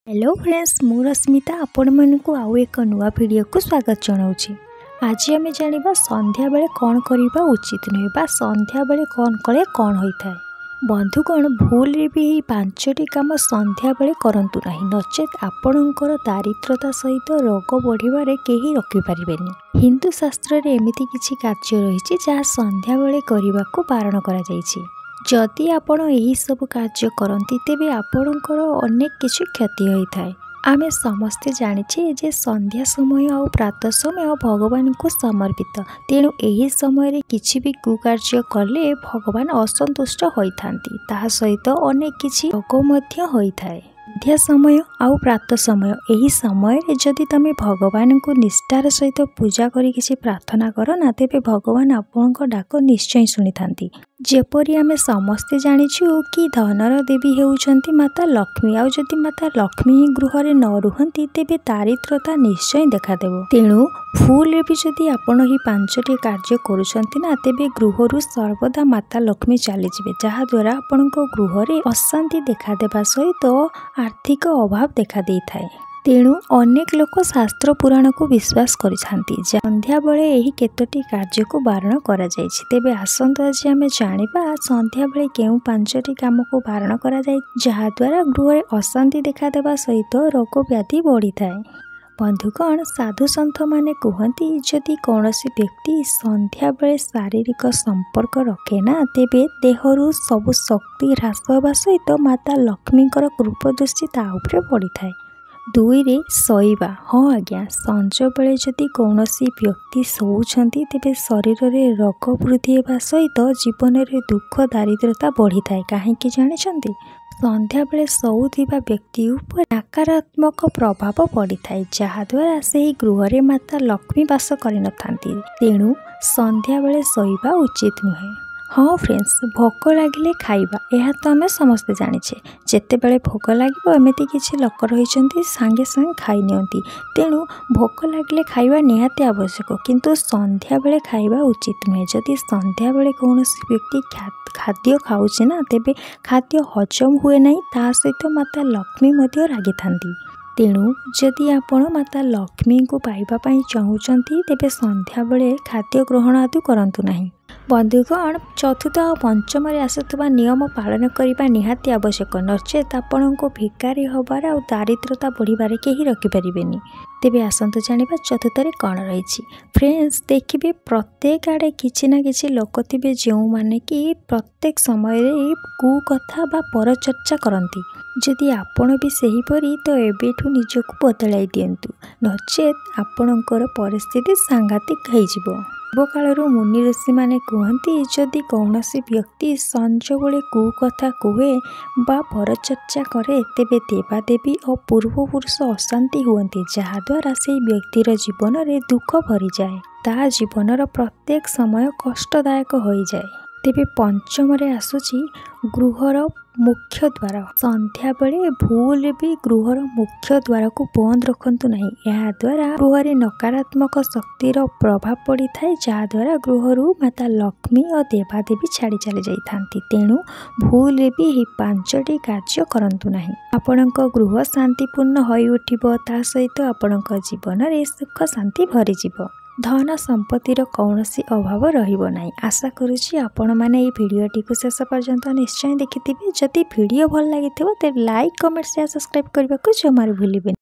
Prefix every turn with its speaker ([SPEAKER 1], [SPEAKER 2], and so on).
[SPEAKER 1] Hello friends, मु रश्मिता आपण मानकु आउ एक नुआ वीडियो को स्वागत जनाऊँगी। आज आम जाना संध्या बेले कौन करवा उचित नुहे बा संध्या बेले कौन कले कौन होता है। बंधुगण भूल भी यही 5टी काम संध्या बेले करंतु नहीं, नचेत आपणकर दारिद्रता सहित रोग बढ़िबारे केही रखिपारिबेनी। हिंदू शास्त्र रे एमिति किछि कार्य रही जहाँ संध्या बेले करने को बारण करा जायछि। जदि आपण यही सब कार्य करती तेबे आपणकर अनेक किछि क्षति होता है। आमे समस्ते जानिछे जे संध्या समय और प्रातः समय भगवान को समर्पित, तेणु यही समय रे किछि भी कुकार्य कले भगवान असंतुष्ट होइथांती। ताहा सहित अनेक किछि रोग मध्य होइथाय। संध्या समय आउ प्रातः समय यही समय जदि तमे भगवान को निष्ठार सहित पूजा करी किछि प्रार्थना कर ना, तेबे भगवान आपणक डाक निश्चय शुणी थांती। जेपरी आमे समस्ते जानिछु कि धनर देवी हेउछंती माता लक्ष्मी, आउ जदि माता लक्ष्मी ही गृह रे न रुहंती तेबे दारिद्रता निश्चय देखादेव। तेणु फूल रे भी जदि आपण ही 5टी कार्य करूछंती ना, तेबे गृहरु सर्वदा माता लक्ष्मी चली जिवे, जहा द्वारा आपणक गृह रे अशांति देखादेबा सहित आर्थिक अभाव देखा देइथाय। तेणु अनेक लोक शास्त्र पुराण को विश्वास करिथांती। संध्या बेले एही केतोटी कार्य को बारण करा जायछि। तेबे आसंत आज आमे जानिबा संध्या बेले केउ 5टी काम को बारण करा जाय जहा द्वारा गृह रे अशांति देखा देबा सहित रोग व्याधि बढ़ी थाए। बंधुगण, साधु सन्थ माने कहती जदि कौनसी व्यक्ति संध्या बेले शारीरिक संपर्क रखे ना, तेबे देहरु सबु शक्ति ह्रास होगा सहित माता लक्ष्मीकर कृपा दृष्टि ता उपरे पड़ी थाए। 2 रे शोइबा। हाँ आज्ञा, संज बेले जदि कौनसी व्यक्ति शोउछंती तेबे शरीर रे रोग वृद्धि हेबा सहित जीवन रे दुख दारिद्रता बढ़ी थाए। काहेकि जानिछंती? संध्या बेले शोउथिबा व्यक्ति उपर नकारात्मक प्रभाव पड़ी थाए, जहा द्वारा से गृह रे माता लक्ष्मी वास करि नथांती। तेणु संध्या बेले शोइबा उचित नुहे। हाँ फ्रेंड्स, भोक लगिले खाइबा यह तो आम समस्ते जानिछे। जेते बेले भोक लागिबो एमिति किछि लोक रहिछंती सांगे सांगे खाई नियंती। तेणु भोक लगिले खाइबा निहाती आवश्यक, किंतु संध्या बेले खाइबा उचित नुहे। जदि संध्या बेले कौनसी व्यक्ति खाद्य खाउछे ना, तेबे खाद्य हजम हुए नहीं, ता सहित माता लक्ष्मी मध्य रागी थांती। तेणु जदि आपण माता लक्ष्मी को पाइबा पई चाहूचंती तेबे संध्या बेले खाद्य ग्रहण आदि करंतु नहीं। बंधुगण, चतुर्थ और पंचम आसुवा नियम पालन करने निहाती आवश्यक, नचेत आपण को भिकारी हबार और दारिद्रता बढ़िबारे केही रखिपारिबेनी। तेबे आसंतु जानिबा चतुर्थरे कौन रही। फ्रेंड्स, देखिए प्रत्येक आड़े किछि ना किछि लोक थिबे जो माने कि प्रत्येक समय रे कुकथा बा परचर्चा करती। जदि आपण भी सेहीपरि तो एबेठु निजको बदलाई दियंतु, नचेत आपणकर परिस्थिति सांघातिक होइजिवो। पूर्वकालरू मुनि ऋषि माने कहती जदि कौनसी व्यक्ति संज बेले कुकथा कहे बा परचर्चा करे तेबे देवादेवी और पूर्वपुरुष अशांति हुअन्ति, जहाद्वारा से व्यक्तिर जीवन रे दुख भरी जाए, ता जीवनर प्रत्येक समय कष्टदायक हो जाए। तेबे पंचम रे आसुची गृहर मुख्य द्वार। संध्या बेले भूल भी गृहर मुख्य द्वार को बंद रखंतु नहीं। यह द्वारा गृह रे नकारात्मक शक्तिर प्रभाव पड़ी थाए, जहा द्वारा गृहरु माता लक्ष्मी और देवादेवी छाड़ी चली जाइथांती। तेणु भूल भी यही 5टी कार्य करंतु नहीं। आपणक गृह शांतिपूर्ण होई उठिबो, ता सहित आपणक जीवन रे सुख शांति भरी जिवो। धन संपत्तिर कौनसी अभाव रहिबो नाही। आशा करुछि आपण माने এই ভিডিওটি को शेष पर्यंत निश्चय देखिथिबे। जदि वीडियो भल लागिथिबो ते लाइक, कमेंट, शेयर, सब्सक्राइब करबा को जमार भूलिबेनी।